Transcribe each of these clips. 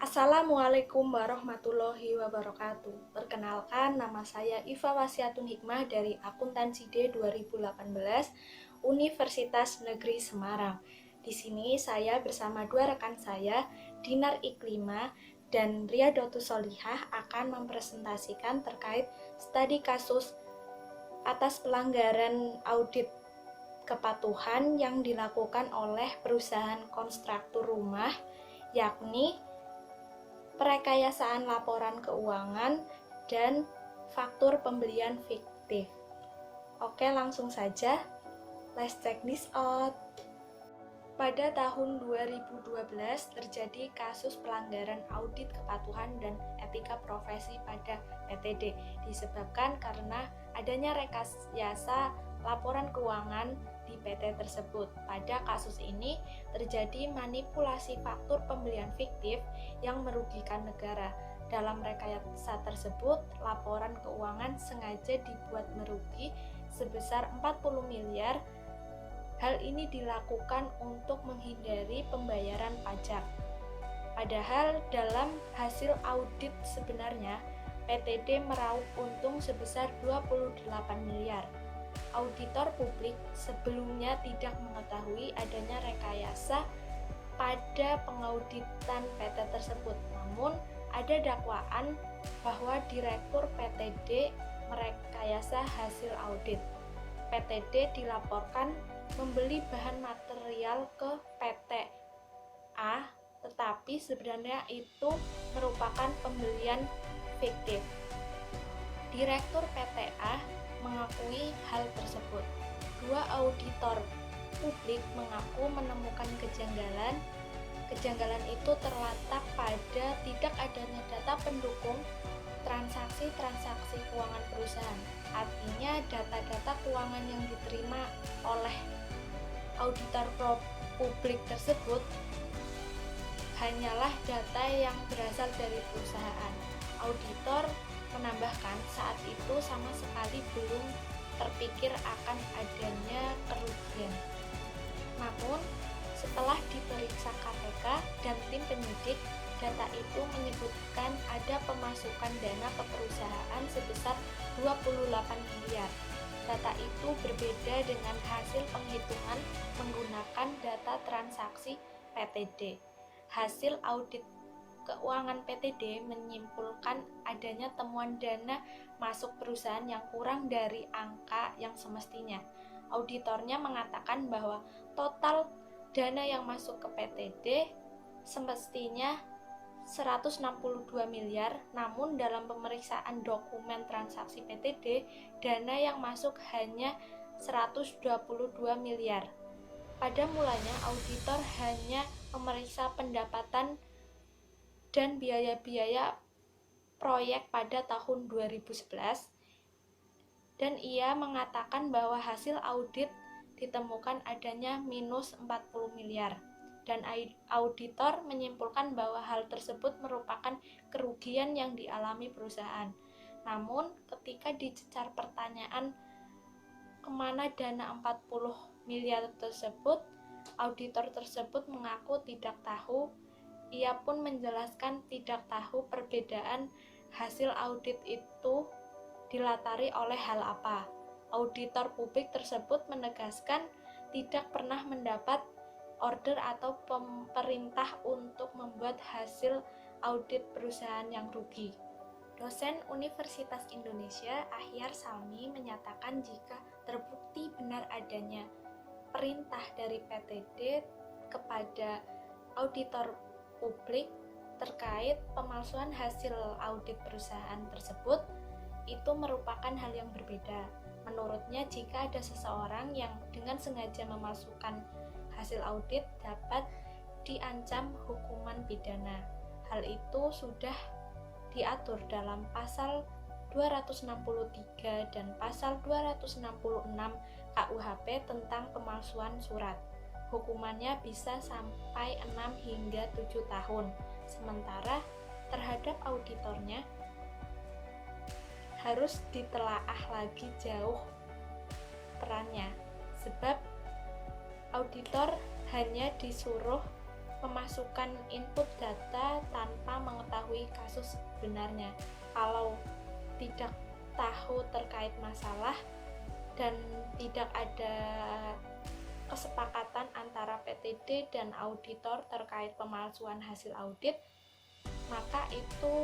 Assalamualaikum warahmatullahi wabarakatuh. Perkenalkan, nama saya Iva Wasiatun Hikmah dari Akuntansi D 2018 Universitas Negeri Semarang. Di sini saya bersama dua rekan saya, Dinar Iklima dan Riyadatus Solihah, akan mempresentasikan terkait studi kasus atas pelanggaran audit kepatuhan yang dilakukan oleh perusahaan konstruktur rumah, yakni perekayasaan laporan keuangan dan faktur pembelian fiktif. Oke, langsung saja. Let's check this out. Pada tahun 2012 terjadi kasus pelanggaran audit kepatuhan dan etika profesi pada PTD disebabkan karena adanya rekayasa laporan keuangan di PT tersebut. Pada kasus ini terjadi manipulasi faktur pembelian fiktif yang merugikan negara. Dalam rekayasa tersebut, laporan keuangan sengaja dibuat merugi sebesar 40 miliar. Hal ini dilakukan untuk menghindari pembayaran pajak. Padahal dalam hasil audit sebenarnya, PTD meraup untung sebesar 28 miliar. Auditor publik sebelumnya tidak mengetahui adanya rekayasa pada pengauditan PT tersebut. Namun, ada dakwaan bahwa Direktur PTD merekayasa hasil audit. PTD dilaporkan membeli bahan material ke PT A, tetapi sebenarnya itu merupakan pembelian fiktif. Direktur PT A mengakui hal tersebut. Dua auditor publik mengaku menemukan kejanggalan. Kejanggalan itu terletak pada tidak adanya data pendukung transaksi-transaksi keuangan perusahaan. Artinya data-data keuangan yang diterima oleh auditor publik tersebut hanyalah data yang berasal dari perusahaan. Auditor menambahkan saat itu sama sekali belum terpikir akan adanya kerugian. Namun, setelah diperiksa KPK dan tim penyidik, data itu menyebutkan ada pemasukan dana ke perusahaan sebesar 28 miliar. Data itu berbeda dengan hasil penghitungan menggunakan data transaksi PTD. Hasil audit keuangan PTD menyimpulkan adanya temuan dana masuk perusahaan yang kurang dari angka yang semestinya. Auditornya mengatakan bahwa total dana yang masuk ke PTD semestinya 162 miliar, namun dalam pemeriksaan dokumen transaksi PTD, dana yang masuk hanya 122 miliar. Pada mulanya, auditor hanya memeriksa pendapatan dan biaya-biaya proyek pada tahun 2011, dan ia mengatakan bahwa hasil audit ditemukan adanya minus 40 miliar. Dan auditor menyimpulkan bahwa hal tersebut merupakan kerugian yang dialami perusahaan. Namun, ketika dicecar pertanyaan kemana dana 40 miliar tersebut, auditor tersebut mengaku tidak tahu. Ia pun menjelaskan tidak tahu perbedaan hasil audit itu dilatari oleh hal apa. Auditor publik tersebut menegaskan tidak pernah mendapat order atau pemerintah untuk membuat hasil audit perusahaan yang rugi. Dosen Universitas Indonesia Ahyar Salmi menyatakan jika terbukti benar adanya perintah dari PTD kepada auditor publik terkait pemalsuan hasil audit perusahaan tersebut, itu merupakan hal yang berbeda. Menurutnya, jika ada seseorang yang dengan sengaja memalsukan hasil audit dapat diancam hukuman pidana. Hal itu sudah diatur dalam pasal 263 dan pasal 266 KUHP tentang pemalsuan surat. Hukumannya bisa sampai 6 hingga 7 tahun. Sementara terhadap auditornya harus ditelaah lagi jauh perannya, sebab auditor hanya disuruh memasukkan input data tanpa mengetahui kasus sebenarnya. Kalau tidak tahu terkait masalah dan tidak ada kesepakatan antara PTD dan auditor terkait pemalsuan hasil audit, maka itu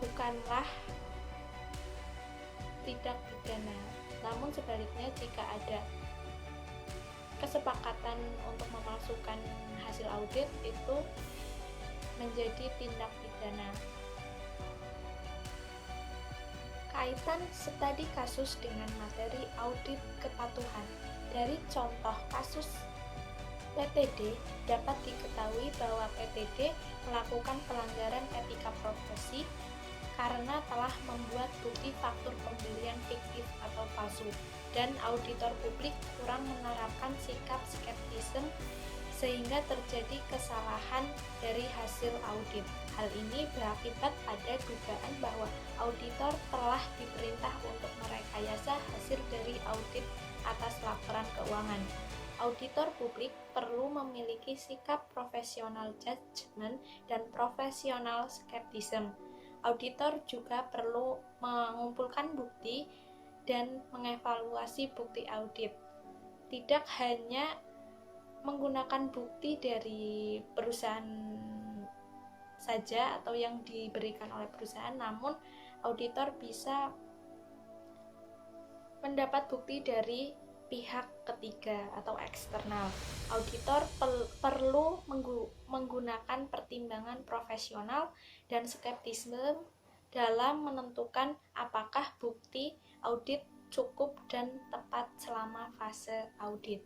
bukanlah tindak pidana. Namun sebaliknya, jika ada kesepakatan untuk memalsukan hasil audit, itu menjadi tindak pidana. Kaitan studi kasus dengan materi audit kepatuhan. Dari contoh kasus PTD dapat diketahui bahwa PTD melakukan pelanggaran etika profesi karena telah membuat bukti faktur pembelian fiktif atau palsu, dan auditor publik kurang menerapkan sikap skeptisisme sehingga terjadi kesalahan dari hasil audit. Hal ini berakibat pada dugaan bahwa auditor telah diperintah untuk merekayasa hasil dari audit atas laporan keuangan. Auditor publik perlu memiliki sikap profesional judgment dan profesional skeptisisme. Auditor juga perlu mengumpulkan bukti dan mengevaluasi bukti audit. Tidak hanya menggunakan bukti dari perusahaan saja atau yang diberikan oleh perusahaan, namun auditor bisa mendapat bukti dari pihak ketiga atau eksternal. Auditor perlu menggunakan pertimbangan profesional dan skeptisisme dalam menentukan apakah bukti audit cukup dan tepat selama fase audit.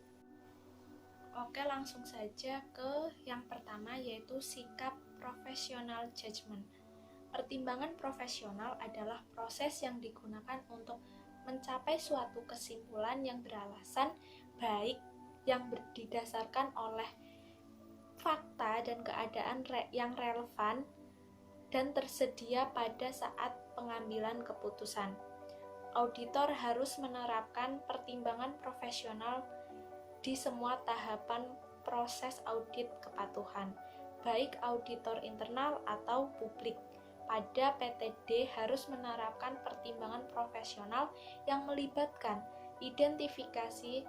Oke, langsung saja ke yang pertama, yaitu sikap profesional judgment. Pertimbangan profesional adalah proses yang digunakan untuk mencapai suatu kesimpulan yang beralasan, baik yang didasarkan oleh fakta dan keadaan yang relevan dan tersedia pada saat pengambilan keputusan. Auditor harus menerapkan pertimbangan profesional di semua tahapan proses audit kepatuhan, baik auditor internal atau publik. Pada PTD harus menerapkan pertimbangan profesional yang melibatkan identifikasi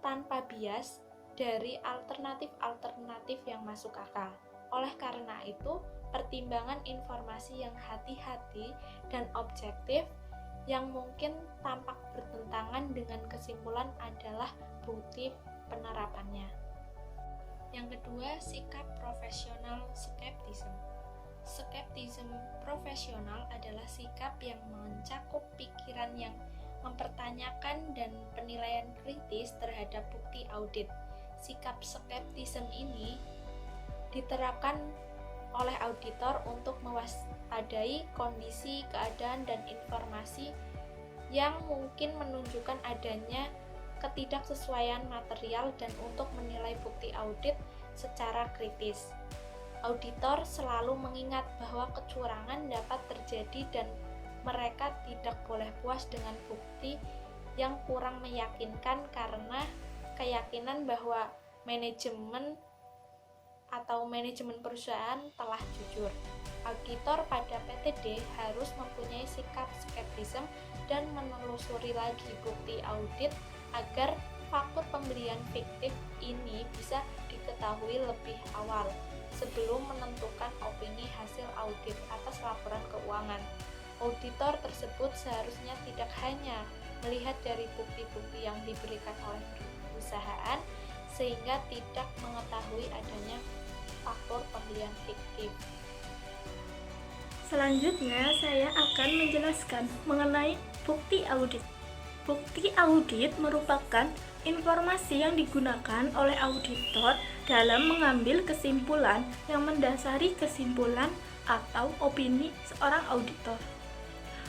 tanpa bias dari alternatif-alternatif yang masuk akal. Oleh karena itu, pertimbangan informasi yang hati-hati dan objektif yang mungkin tampak bertentangan dengan kesimpulan adalah bukti penerapannya. Yang kedua, sikap profesional skeptisisme. Skeptisisme profesional adalah sikap yang mencakup pikiran yang mempertanyakan dan penilaian kritis terhadap bukti audit. Sikap skeptisisme ini diterapkan oleh auditor untuk mewaspadai kondisi, keadaan, dan informasi yang mungkin menunjukkan adanya ketidaksesuaian material dan untuk menilai bukti audit secara kritis. Auditor selalu mengingat bahwa kecurangan dapat terjadi dan mereka tidak boleh puas dengan bukti yang kurang meyakinkan karena keyakinan bahwa manajemen perusahaan telah jujur. Auditor pada PTD harus mempunyai sikap skeptisisme dan menelusuri lagi bukti audit agar faktur pembelian fiktif ini bisa diketahui lebih awal sebelum menentukan opini hasil audit atas laporan keuangan. Auditor tersebut seharusnya tidak hanya melihat dari bukti-bukti yang diberikan oleh perusahaan sehingga tidak mengetahui adanya faktor pembelian fiktif. Selanjutnya, saya akan menjelaskan mengenai bukti audit. Bukti audit merupakan informasi yang digunakan oleh auditor dalam mengambil kesimpulan yang mendasari kesimpulan atau opini seorang auditor.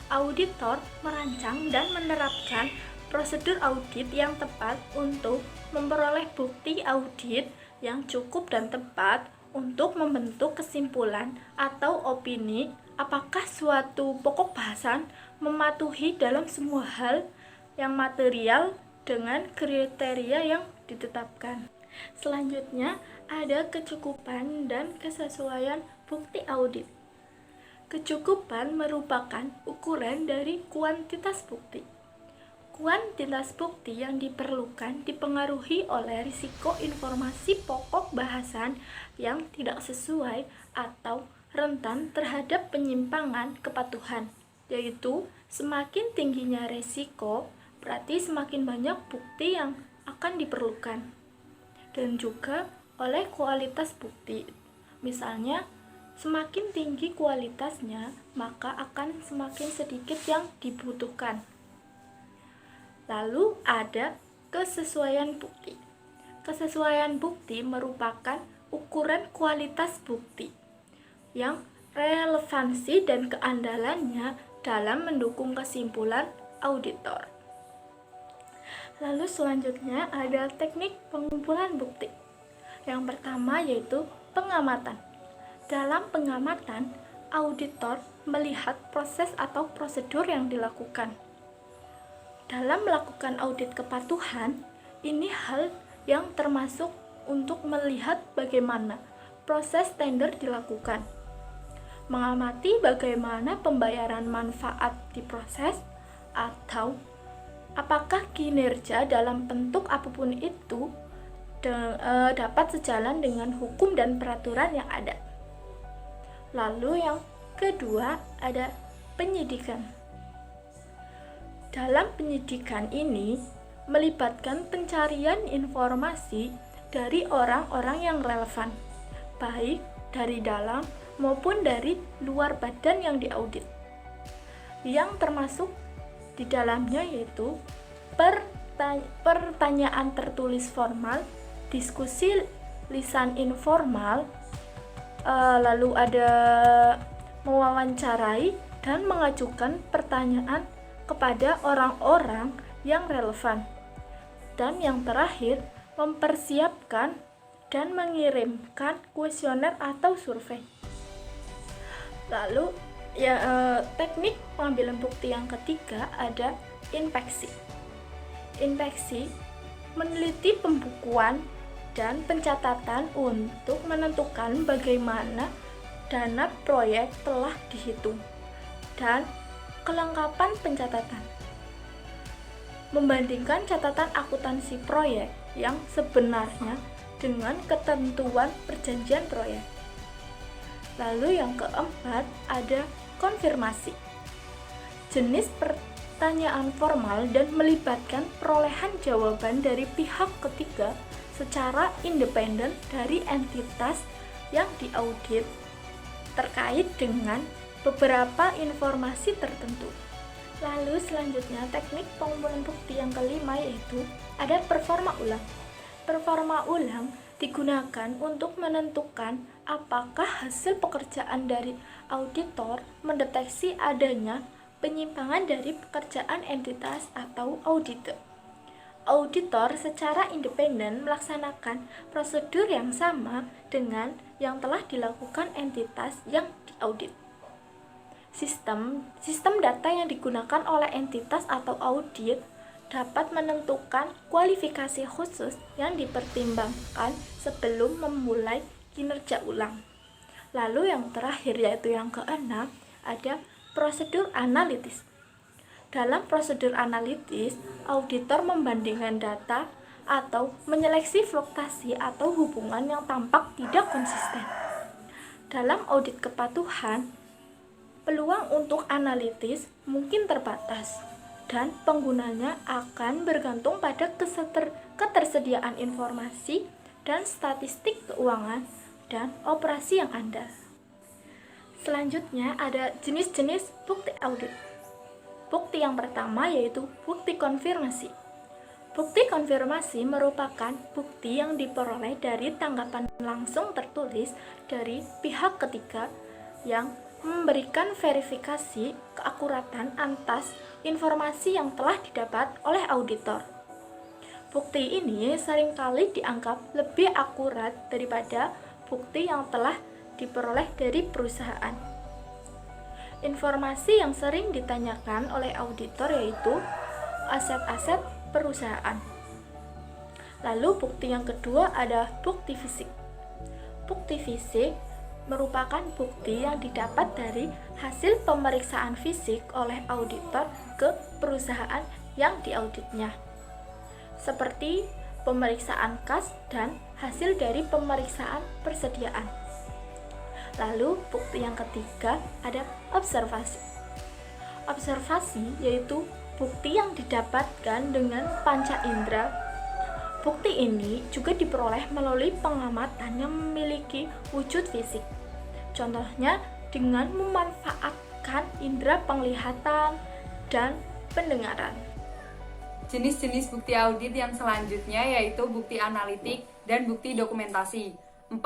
Auditor merancang dan menerapkan prosedur audit yang tepat untuk memperoleh bukti audit yang cukup dan tepat untuk membentuk kesimpulan atau opini apakah suatu pokok bahasan mematuhi dalam semua hal yang material dengan kriteria yang ditetapkan. Selanjutnya, ada kecukupan dan kesesuaian bukti audit. Kecukupan merupakan ukuran dari kuantitas bukti. Kuantitas bukti yang diperlukan dipengaruhi oleh risiko informasi pokok bahasan yang tidak sesuai atau rentan terhadap penyimpangan kepatuhan, yaitu semakin tingginya risiko, berarti semakin banyak bukti yang akan diperlukan. Dan juga oleh kualitas bukti. Misalnya, semakin tinggi kualitasnya, maka akan semakin sedikit yang dibutuhkan. Lalu ada kesesuaian bukti. Kesesuaian bukti merupakan ukuran kualitas bukti yang relevansi dan keandalannya dalam mendukung kesimpulan auditor. Lalu selanjutnya ada teknik pengumpulan bukti. Yang pertama yaitu pengamatan. Dalam pengamatan, auditor melihat proses atau prosedur yang dilakukan. Dalam melakukan audit kepatuhan, ini hal yang termasuk untuk melihat bagaimana proses tender dilakukan, mengamati bagaimana pembayaran manfaat diproses, atau apakah kinerja dalam bentuk apapun itu dapat sejalan dengan hukum dan peraturan yang ada. Lalu yang kedua ada penyidikan. Dalam penyidikan ini melibatkan pencarian informasi dari orang-orang yang relevan, baik dari dalam maupun dari luar badan yang diaudit. Yang termasuk di dalamnya yaitu pertanyaan tertulis formal, diskusi lisan informal, lalu ada mewawancarai dan mengajukan pertanyaan kepada orang-orang yang relevan. Dan yang terakhir, mempersiapkan dan mengirimkan kuesioner atau survei. Lalu teknik pengambilan bukti yang ketiga ada inspeksi. Inspeksi meneliti pembukuan dan pencatatan untuk menentukan bagaimana dana proyek telah dihitung dan kelengkapan pencatatan. Membandingkan catatan akuntansi proyek yang sebenarnya dengan ketentuan perjanjian proyek. Lalu yang keempat ada konfirmasi. Jenis pertanyaan formal dan melibatkan perolehan jawaban dari pihak ketiga secara independen dari entitas yang diaudit terkait dengan beberapa informasi tertentu. Lalu selanjutnya teknik pengumpulan bukti yang kelima yaitu ada performa ulang. Performa ulang digunakan untuk menentukan apakah hasil pekerjaan dari auditor mendeteksi adanya penyimpangan dari pekerjaan entitas atau auditor. Auditor secara independen melaksanakan prosedur yang sama dengan yang telah dilakukan entitas yang diaudit. Sistem data yang digunakan oleh entitas atau audit dapat menentukan kualifikasi khusus yang dipertimbangkan sebelum memulai kinerja ulang. Lalu yang terakhir yaitu yang keenam ada prosedur analitis. Dalam prosedur analitis, auditor membandingkan data atau menyeleksi fluktuasi atau hubungan yang tampak tidak konsisten. Dalam audit kepatuhan, peluang untuk analitis mungkin terbatas dan penggunanya akan bergantung pada ketersediaan informasi dan statistik keuangan dan operasi yang andal. Selanjutnya ada jenis-jenis bukti audit. Bukti yang pertama yaitu bukti konfirmasi. Bukti konfirmasi merupakan bukti yang diperoleh dari tanggapan langsung tertulis dari pihak ketiga yang memberikan verifikasi keakuratan atas informasi yang telah didapat oleh auditor. Bukti ini seringkali dianggap lebih akurat daripada bukti yang telah diperoleh dari perusahaan. Informasi yang sering ditanyakan oleh auditor yaitu aset-aset perusahaan. Lalu bukti yang kedua adalah bukti fisik. Bukti fisik merupakan bukti yang didapat dari hasil pemeriksaan fisik oleh auditor ke perusahaan yang diauditnya, seperti pemeriksaan kas dan hasil dari pemeriksaan persediaan. Lalu bukti yang ketiga ada observasi. Observasi yaitu bukti yang didapatkan dengan panca indera. Bukti ini juga diperoleh melalui pengamatan yang memiliki wujud fisik. Contohnya dengan memanfaatkan indera penglihatan dan pendengaran. Jenis-jenis bukti audit yang selanjutnya yaitu bukti analitik dan bukti dokumentasi. 4.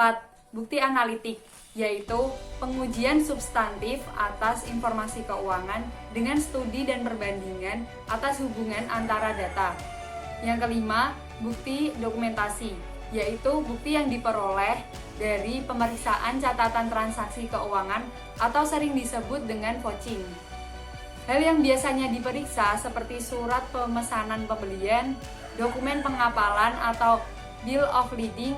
Bukti analitik yaitu pengujian substantif atas informasi keuangan dengan studi dan perbandingan atas hubungan antara data. Yang kelima, bukti dokumentasi yaitu bukti yang diperoleh dari pemeriksaan catatan transaksi keuangan atau sering disebut dengan vouching. Hal yang biasanya diperiksa seperti surat pemesanan pembelian, dokumen pengapalan atau bill of lading,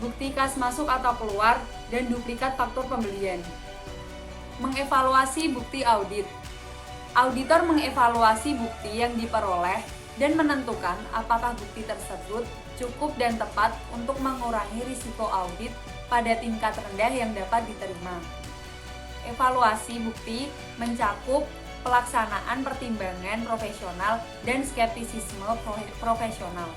bukti kas masuk atau keluar, dan duplikat faktur pembelian. Mengevaluasi bukti audit. Auditor mengevaluasi bukti yang diperoleh dan menentukan apakah bukti tersebut cukup dan tepat untuk mengurangi risiko audit pada tingkat rendah yang dapat diterima. Evaluasi bukti mencakup pelaksanaan pertimbangan profesional dan skeptisisme profesional.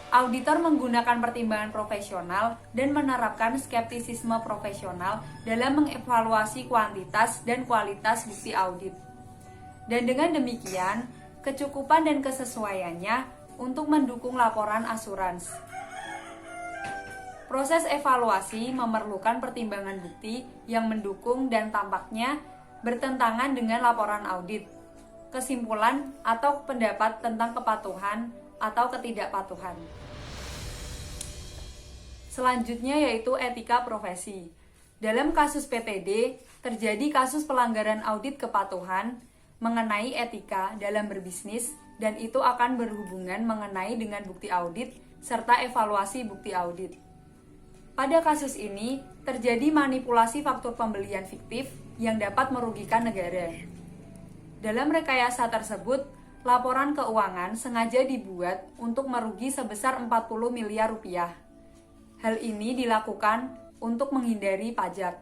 Auditor menggunakan pertimbangan profesional dan menerapkan skeptisisme profesional dalam mengevaluasi kuantitas dan kualitas bukti audit. Dan dengan demikian, kecukupan dan kesesuaiannya untuk mendukung laporan asurans. Proses evaluasi memerlukan pertimbangan bukti yang mendukung dan tampaknya bertentangan dengan laporan audit, kesimpulan atau pendapat tentang kepatuhan atau ketidakpatuhan. Selanjutnya yaitu etika profesi. Dalam kasus PTD, terjadi kasus pelanggaran audit kepatuhan mengenai etika dalam berbisnis dan itu akan berhubungan mengenai dengan bukti audit serta evaluasi bukti audit. Pada kasus ini, terjadi manipulasi faktur pembelian fiktif yang dapat merugikan negara. Dalam rekayasa tersebut, laporan keuangan sengaja dibuat untuk merugi sebesar 40 miliar rupiah. Hal ini dilakukan untuk menghindari pajak.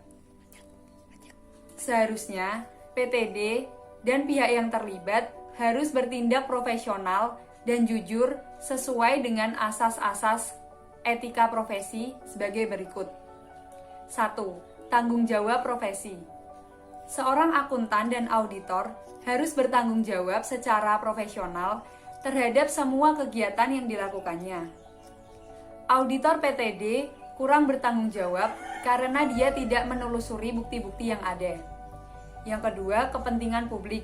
Seharusnya, PTD dan pihak yang terlibat harus bertindak profesional dan jujur sesuai dengan asas-asas etika profesi sebagai berikut. 1. Tanggung jawab profesi. Seorang akuntan dan auditor harus bertanggung jawab secara profesional terhadap semua kegiatan yang dilakukannya. Auditor PTD kurang bertanggung jawab karena dia tidak menelusuri bukti-bukti yang ada. Yang kedua, kepentingan publik,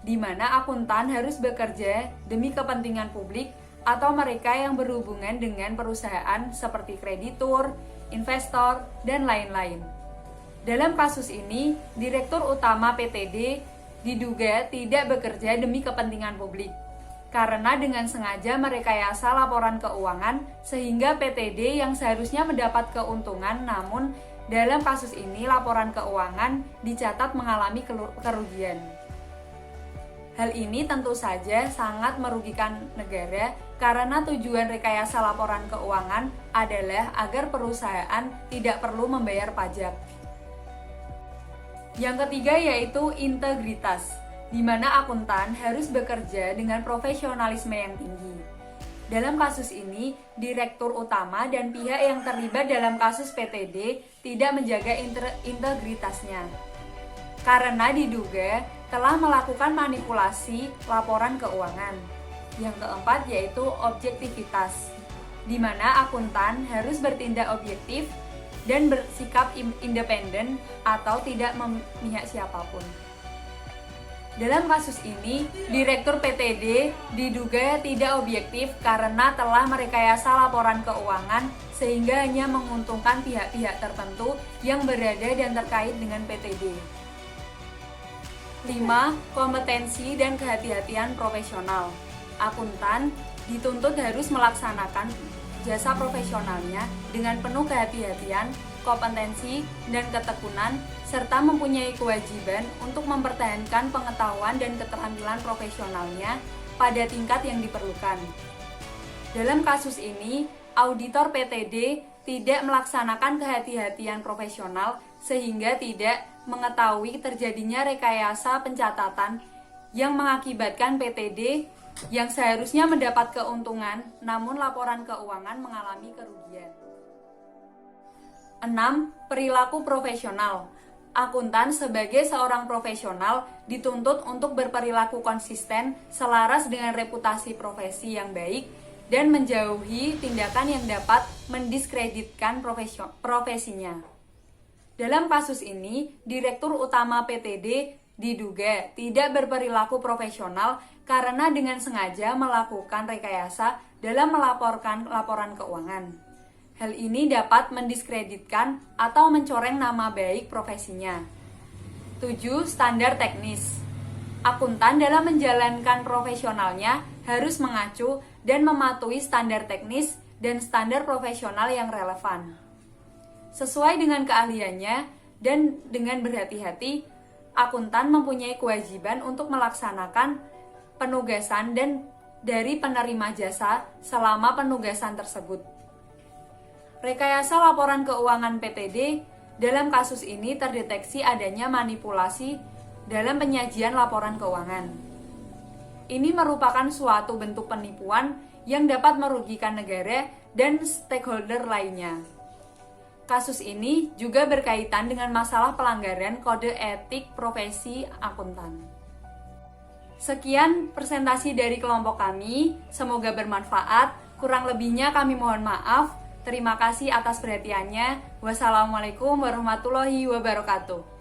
di mana akuntan harus bekerja demi kepentingan publik atau mereka yang berhubungan dengan perusahaan seperti kreditur, investor, dan lain-lain. Dalam kasus ini, Direktur Utama PTD diduga tidak bekerja demi kepentingan publik, karena dengan sengaja merekayasa laporan keuangan sehingga PTD yang seharusnya mendapat keuntungan, namun dalam kasus ini laporan keuangan dicatat mengalami kerugian. Hal ini tentu saja sangat merugikan negara karena tujuan rekayasa laporan keuangan adalah agar perusahaan tidak perlu membayar pajak. Yang ketiga yaitu integritas, di mana akuntan harus bekerja dengan profesionalisme yang tinggi. Dalam kasus ini, Direktur Utama dan pihak yang terlibat dalam kasus PTD tidak menjaga integritasnya, karena diduga telah melakukan manipulasi laporan keuangan. Yang keempat yaitu objektivitas, di mana akuntan harus bertindak objektif dan bersikap independen atau tidak memihak siapapun. Dalam kasus ini, Direktur PTD diduga tidak objektif karena telah merekayasa laporan keuangan sehingga hanya menguntungkan pihak-pihak tertentu yang berada dan terkait dengan PTD. 5. Kompetensi dan kehati-hatian profesional. Akuntan dituntut harus melaksanakan jasa profesionalnya dengan penuh kehati-hatian, kompetensi, dan ketekunan, serta mempunyai kewajiban untuk mempertahankan pengetahuan dan keterampilan profesionalnya pada tingkat yang diperlukan. Dalam kasus ini, auditor PTD tidak melaksanakan kehati-hatian profesional sehingga tidak mengetahui terjadinya rekayasa pencatatan yang mengakibatkan PTD yang seharusnya mendapat keuntungan, namun laporan keuangan mengalami kerugian. 6. Perilaku profesional. Akuntan sebagai seorang profesional dituntut untuk berperilaku konsisten selaras dengan reputasi profesi yang baik dan menjauhi tindakan yang dapat mendiskreditkan profesinya. Dalam kasus ini, Direktur Utama PTD diduga tidak berperilaku profesional karena dengan sengaja melakukan rekayasa dalam melaporkan laporan keuangan. Hal ini dapat mendiskreditkan atau mencoreng nama baik profesinya. 7. Standar teknis. Akuntan dalam menjalankan profesionalnya harus mengacu dan mematuhi standar teknis dan standar profesional yang relevan. Sesuai dengan keahliannya dan dengan berhati-hati, akuntan mempunyai kewajiban untuk melaksanakan penugasan dan dari penerima jasa selama penugasan tersebut. Rekayasa laporan keuangan PTD dalam kasus ini terdeteksi adanya manipulasi dalam penyajian laporan keuangan. Ini merupakan suatu bentuk penipuan yang dapat merugikan negara dan stakeholder lainnya. Kasus ini juga berkaitan dengan masalah pelanggaran kode etik profesi akuntan. Sekian presentasi dari kelompok kami, semoga bermanfaat. Kurang lebihnya kami mohon maaf. Terima kasih atas perhatiannya. Wassalamualaikum warahmatullahi wabarakatuh.